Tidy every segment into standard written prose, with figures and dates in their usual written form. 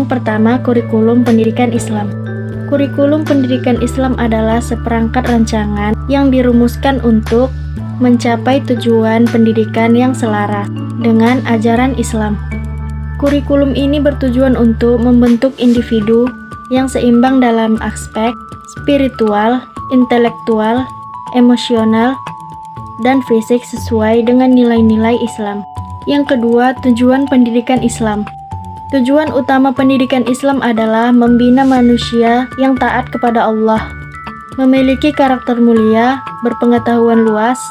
Yang pertama, kurikulum pendidikan Islam. Kurikulum pendidikan Islam adalah seperangkat rancangan yang dirumuskan untuk mencapai tujuan pendidikan yang selaras dengan ajaran Islam. Kurikulum ini bertujuan untuk membentuk individu yang seimbang dalam aspek spiritual, intelektual, emosional, dan fisik sesuai dengan nilai-nilai Islam. Yang kedua, tujuan pendidikan Islam. Tujuan utama pendidikan Islam adalah membina manusia yang taat kepada Allah, memiliki karakter mulia, berpengetahuan luas,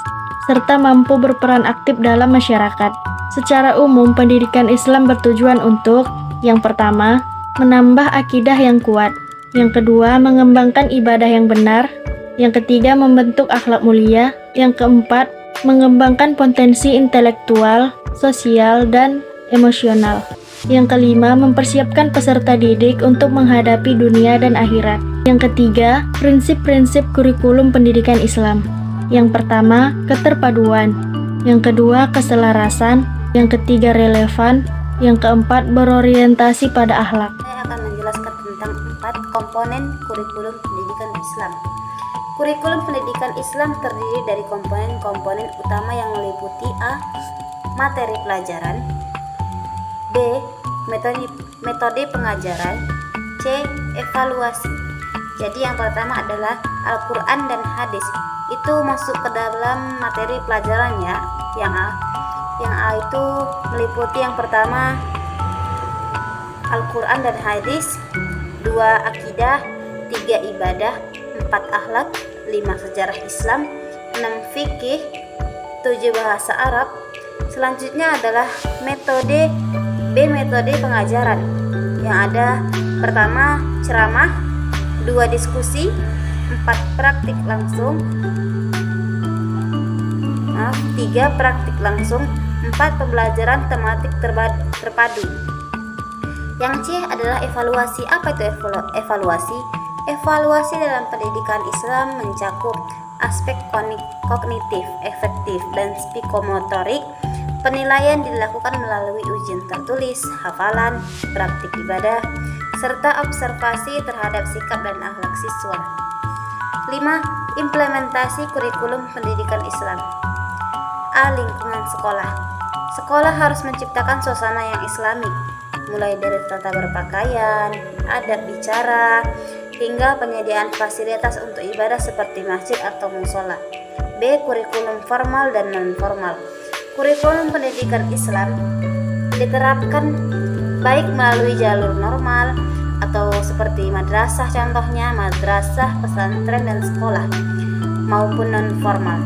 serta mampu berperan aktif dalam masyarakat. Secara umum, pendidikan Islam bertujuan untuk: yang pertama, menambah akidah yang kuat; yang kedua, mengembangkan ibadah yang benar; yang ketiga, membentuk akhlak mulia; yang keempat, mengembangkan potensi intelektual, sosial, dan emosional; yang kelima, mempersiapkan peserta didik untuk menghadapi dunia dan akhirat. Yang ketiga, prinsip-prinsip kurikulum pendidikan Islam. Yang pertama, keterpaduan; yang kedua, keselarasan; yang ketiga, relevan; yang keempat, berorientasi pada akhlak. Saya akan menjelaskan tentang 4 komponen kurikulum pendidikan Islam. Kurikulum pendidikan Islam terdiri dari komponen-komponen utama yang meliputi A. Materi pelajaran, B. Metode pengajaran, C. Evaluasi. Jadi yang pertama adalah Al-Quran dan Hadis. Itu masuk ke dalam materi pelajarannya. Yang A itu meliputi yang pertama Al-Quran dan Hadis, 2 akidah, 3 ibadah, 4 akhlak, 5 sejarah Islam, 6 fikih, 7 bahasa Arab. Selanjutnya adalah metode pengajaran, yang ada pertama ceramah, 2 diskusi, 4 praktik langsung, 3 praktik langsung, 4 pembelajaran tematik terpadu. Yang C adalah evaluasi. Apa itu evaluasi? Evaluasi dalam pendidikan Islam mencakup aspek kognitif, efektif, dan psikomotorik. Penilaian dilakukan melalui ujian tertulis, hafalan, praktik ibadah, serta observasi terhadap sikap dan akhlak siswa. 5. Implementasi kurikulum pendidikan Islam. A. Lingkungan sekolah. Sekolah harus menciptakan suasana yang islami, mulai dari tata berpakaian, adab bicara, hingga penyediaan fasilitas untuk ibadah seperti masjid atau musola. B. Kurikulum formal dan non-formal. Kurikulum pendidikan Islam diterapkan baik melalui jalur normal atau seperti madrasah, contohnya madrasah, pesantren, dan sekolah, maupun non-formal.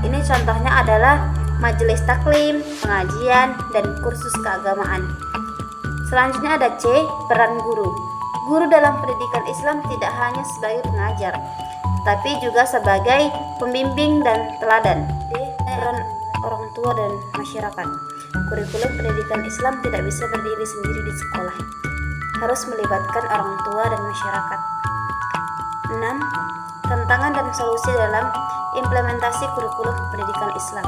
Ini contohnya adalah majelis taklim, pengajian, dan kursus keagamaan. Selanjutnya ada C. Peran guru. Guru dalam pendidikan Islam tidak hanya sebagai pengajar, tapi juga sebagai pembimbing dan teladan. D. Peran orang tua dan masyarakat. Kurikulum pendidikan Islam tidak bisa berdiri sendiri di sekolah, harus melibatkan orang tua dan masyarakat. 6. Tantangan dan solusi dalam implementasi kurikulum pendidikan Islam.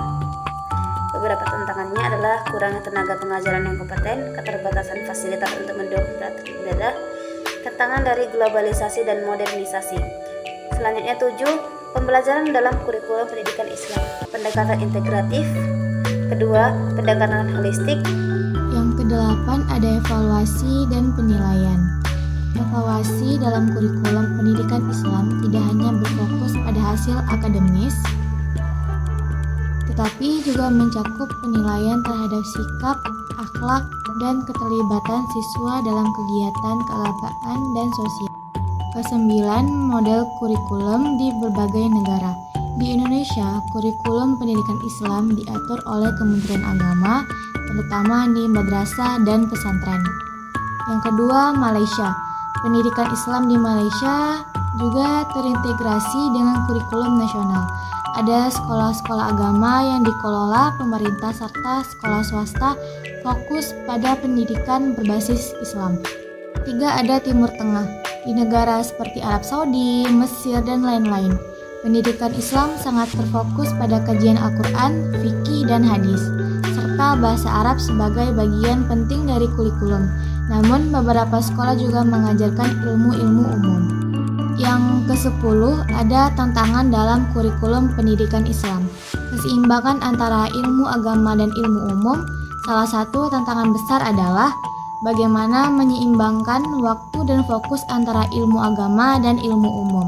Beberapa tantangannya adalah kurangnya tenaga pengajaran yang kompeten, keterbatasan fasilitas untuk mendukung praktik ibadah, tantangan dari globalisasi dan modernisasi. Selanjutnya 7. Pembelajaran dalam kurikulum pendidikan Islam. Pendekatan integratif. Kedua, pendekatan holistik. Yang kedelapan ada evaluasi dan penilaian. Evaluasi dalam kurikulum pendidikan Islam tidak hanya berfokus pada hasil akademis, tetapi juga mencakup penilaian terhadap sikap, akhlak, dan keterlibatan siswa dalam kegiatan keagamaan dan sosial. Kesembilan, model kurikulum di berbagai negara. Di Indonesia, kurikulum pendidikan Islam diatur oleh Kementerian Agama, terutama di madrasah dan pesantren. Yang kedua, Malaysia. Pendidikan Islam di Malaysia juga terintegrasi dengan kurikulum nasional. Ada sekolah-sekolah agama yang dikelola pemerintah serta sekolah swasta fokus pada pendidikan berbasis Islam. 3. Ada Timur Tengah. Di negara seperti Arab Saudi, Mesir, dan lain-lain, pendidikan Islam sangat terfokus pada kajian Al-Quran, fikih, dan hadis, serta bahasa Arab sebagai bagian penting dari kurikulum. Namun beberapa sekolah juga mengajarkan ilmu-ilmu umum. Yang ke-10 ada tantangan dalam kurikulum pendidikan Islam. Keseimbangan antara ilmu agama dan ilmu umum. Salah satu tantangan besar adalah bagaimana menyeimbangkan waktu dan fokus antara ilmu agama dan ilmu umum,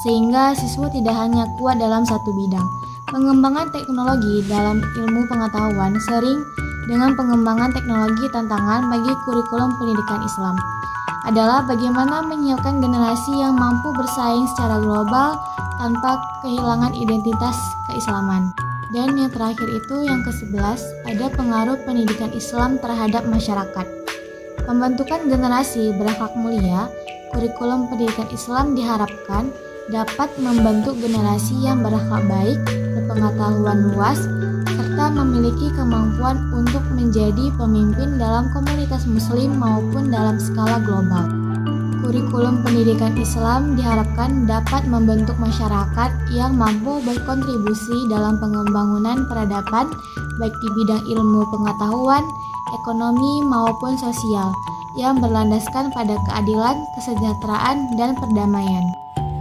sehingga siswa tidak hanya kuat dalam satu bidang. Pengembangan teknologi dalam ilmu pengetahuan sering dengan pengembangan teknologi. Tantangan bagi kurikulum pendidikan Islam adalah bagaimana menyiapkan generasi yang mampu bersaing secara global tanpa kehilangan identitas keislaman. Dan yang terakhir itu yang ke-11 ada pengaruh pendidikan Islam terhadap masyarakat. Pembentukan generasi berakhlak mulia, kurikulum pendidikan Islam diharapkan dapat membentuk generasi yang berakhlak baik, berpengetahuan luas, serta memiliki kemampuan untuk menjadi pemimpin dalam komunitas muslim maupun dalam skala global. Kurikulum pendidikan Islam diharapkan dapat membentuk masyarakat yang mampu berkontribusi dalam pengembangan peradaban, baik di bidang ilmu pengetahuan, ekonomi maupun sosial, yang berlandaskan pada keadilan, kesejahteraan, dan perdamaian.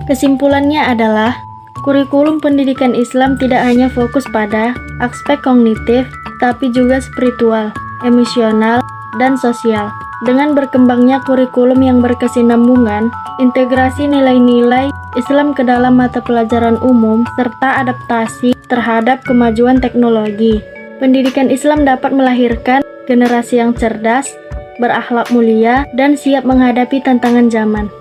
Kesimpulannya adalah, kurikulum pendidikan Islam tidak hanya fokus pada aspek kognitif, tapi juga spiritual, emosional, dan sosial. Dengan berkembangnya kurikulum yang berkesinambungan, integrasi nilai-nilai Islam ke dalam mata pelajaran umum, serta adaptasi terhadap kemajuan teknologi, pendidikan Islam dapat melahirkan generasi yang cerdas, berakhlak mulia, dan siap menghadapi tantangan zaman.